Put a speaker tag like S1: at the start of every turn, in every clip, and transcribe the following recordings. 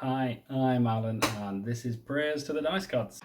S1: Hi, I'm Alan, and this is Prayers to the Dice Gods.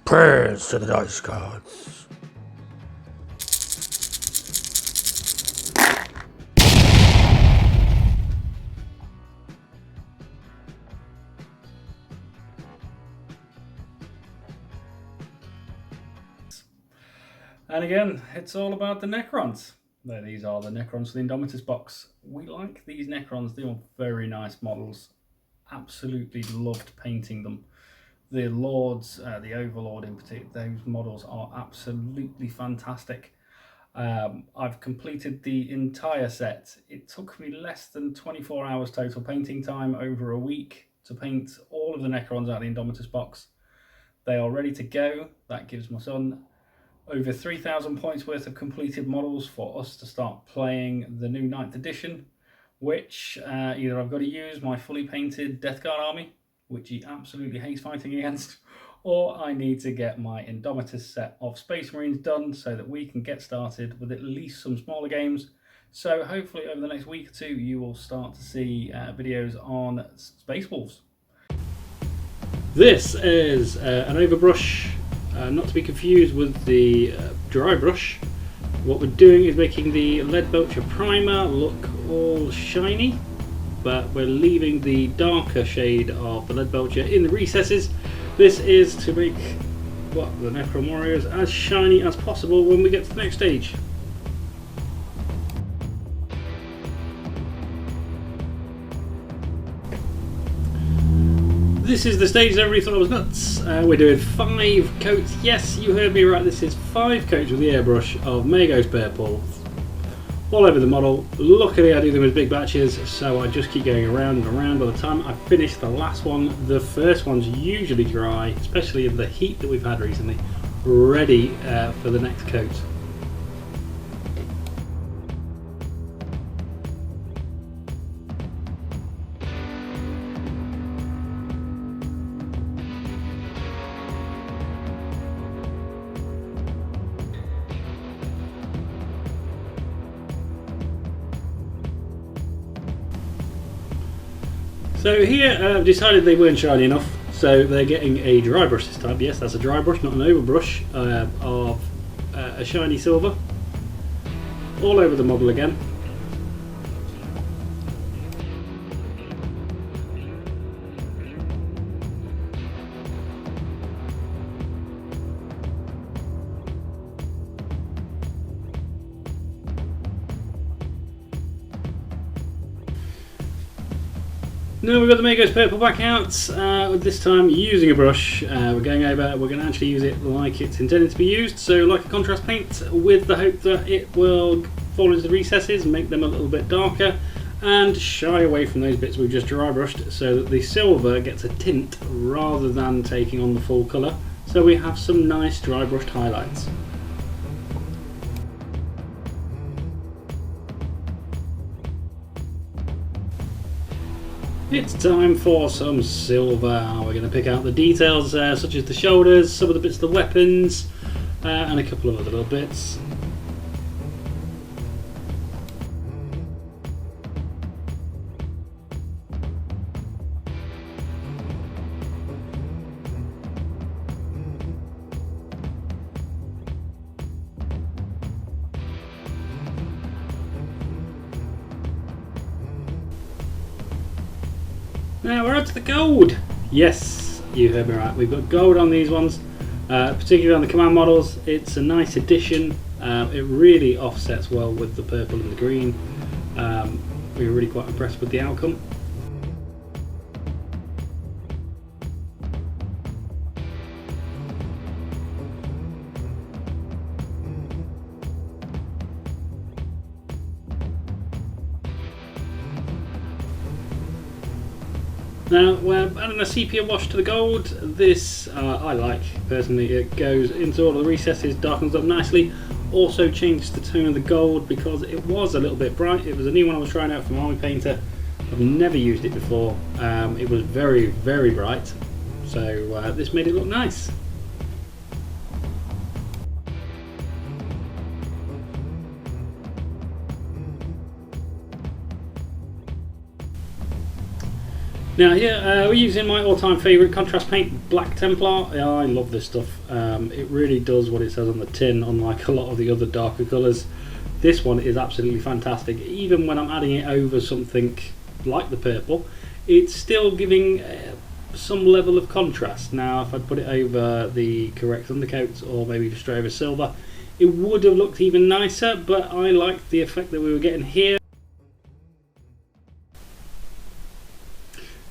S2: Prayers to the dice gods.
S1: And again, it's all about the Necrons. These are the Necrons for the Indomitus box. We like these Necrons, they are very nice models. Absolutely loved painting them. The Lords, the Overlord in particular, those models are absolutely fantastic. I've completed the entire set. It took me less than 24 hours total painting time over a week to paint all of the Necrons out of the Indomitus box. They are ready to go. That gives my son over 3,000 points worth of completed models for us to start playing the new 9th edition, which either I've got to use my fully painted Death Guard army, which he absolutely hates fighting against, or I need to get my Indomitus set of Space Marines done so that we can get started with at least some smaller games. So hopefully over the next week or two you will start to see videos on Space Wolves. This is an Overbrush, not to be confused with the Drybrush. What we're doing is making the Lead Belcher primer look all shiny, but we're leaving the darker shade of the Lead Belcher in the recesses. This is to make the Necron Warriors as shiny as possible when we get to the next stage. This is the stage that everybody thought I was nuts. We're doing 5 coats. Yes, you heard me right. This is 5 coats with the airbrush of Magos Purple all over the model. Luckily, I do them as big batches, so I just keep going around and around. By the time I finish the last one, the first one's usually dry, especially in the heat that we've had recently, ready for the next coat. So here I've decided they weren't shiny enough, so they're getting a dry brush this time. Yes, that's a dry brush, not an overbrush, of a shiny silver all over the model again. Now we've got the Magos Purple back out, this time using a brush. We're going to actually use it like it's intended to be used, so like a contrast paint, with the hope that it will fall into the recesses and make them a little bit darker, and shy away from those bits we've just dry brushed so that the silver gets a tint rather than taking on the full colour, so we have some nice dry brushed highlights. It's time for some silver. We're going to pick out the details such as the shoulders, some of the bits of the weapons, and a couple of other little bits. Now we're up to the gold. Yes, you heard me right. We've got gold on these ones, particularly on the command models. It's a nice addition. It really offsets well with the purple and the green. We were really quite impressed with the outcome. Now we're adding a sepia wash to the gold. This I like personally. It goes into all of the recesses, darkens up nicely. Also changes the tone of the gold because it was a little bit bright. It was a new one I was trying out from Army Painter. I've never used it before. It was very, very bright. So this made it look nice. Now here we're using my all-time favourite contrast paint, Black Templar. I love this stuff. It really does what it says on the tin, unlike a lot of the other darker colours. This one is absolutely fantastic. Even when I'm adding it over something like the purple, it's still giving some level of contrast. Now if I'd put it over the correct undercoat, or maybe just straight over silver, it would have looked even nicer, but I liked the effect that we were getting here.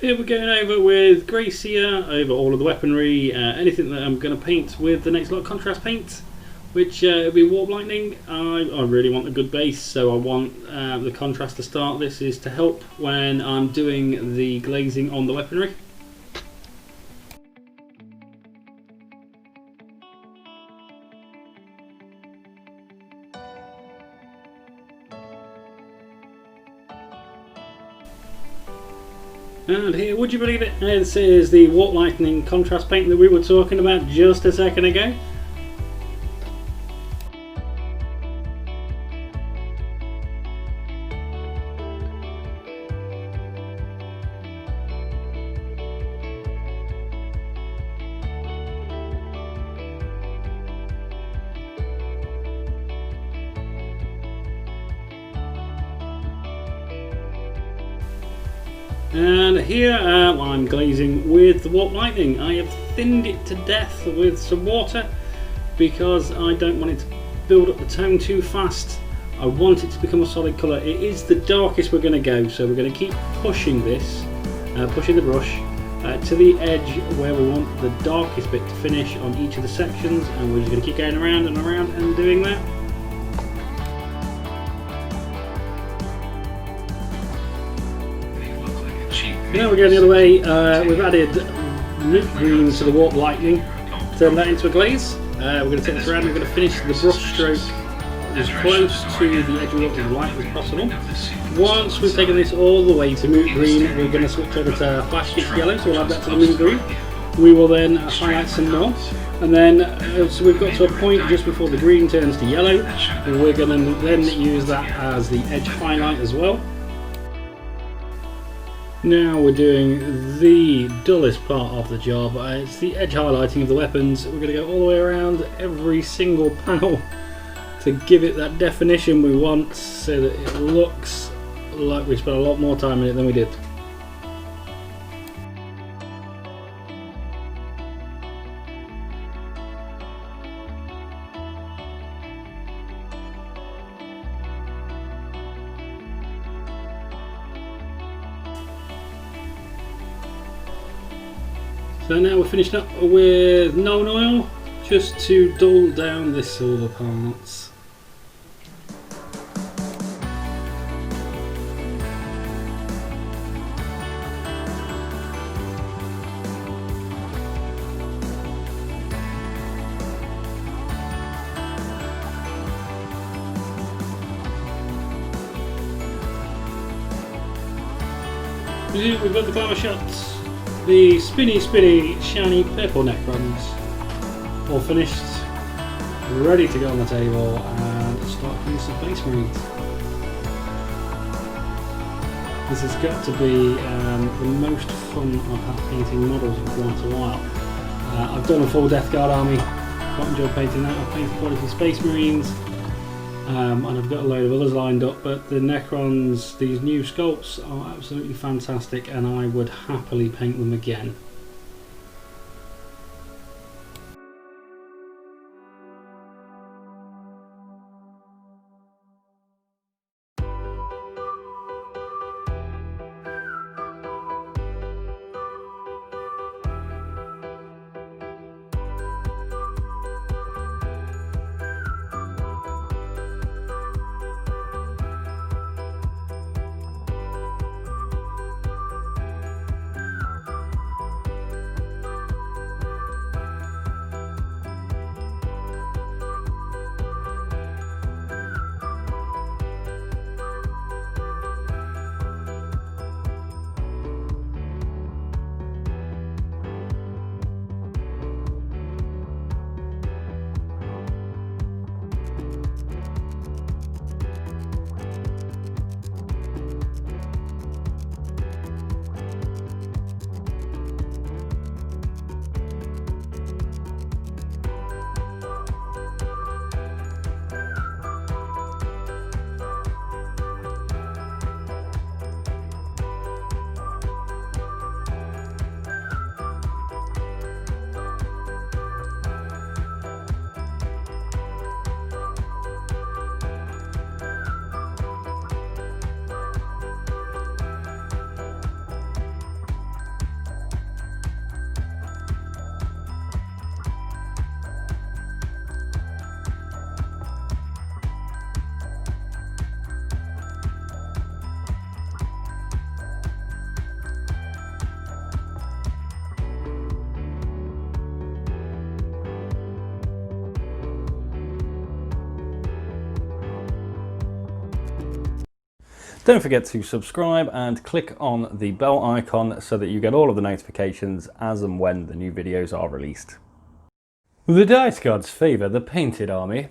S1: Here we're going over with Gracia over all of the weaponry, anything that I'm going to paint with the next lot of contrast paint, which will be Warp Lightning. I really want a good base, so I want the contrast to start. This is to help when I'm doing the glazing on the weaponry. And here, would you believe it, this is the Warp Lightning contrast paint that we were talking about just a second ago. And here I'm glazing with the Warp Lightning. I have thinned it to death with some water because I don't want it to build up the tone too fast. I want it to become a solid colour. It is the darkest we're going to go, so we're going to keep pushing this, pushing the brush to the edge where we want the darkest bit to finish on each of the sections, and we're just going to keep going around and around and doing that. Now we're going the other way. We've added root green to the Warp Lightning, turn that into a glaze. We're going to take this around, we're going to finish the brush stroke as close to the edge of the light as possible. Once we've taken this all the way to moot green, we're going to switch over to Flash Stitch Yellow, so we'll add that to the moot green. We will then highlight some more, and then so we've got to a point just before the green turns to yellow, and we're going to then use that as the edge highlight as well. Now we're doing the dullest part of the job, it's the edge highlighting of the weapons. We're going to go all the way around every single panel to give it that definition we want, so that it looks like we spent a lot more time in it than we did. So now we're finishing up with Known Oil, just to dull down the silver parts. We've got the glamour shots. The spinny, shiny purple Necrons, all finished, ready to go on the table and start doing some Space Marines. This has got to be the most fun I've had painting models in quite a while. I've done a full Death Guard army, quite enjoyed painting that. I've painted quite a few Space Marines, and I've got a load of others lined up, but the Necrons, these new sculpts, are absolutely fantastic, and I would happily paint them again. Don't forget to subscribe and click on the bell icon so that you get all of the notifications as and when the new videos are released. The Dice Gods favour the painted army,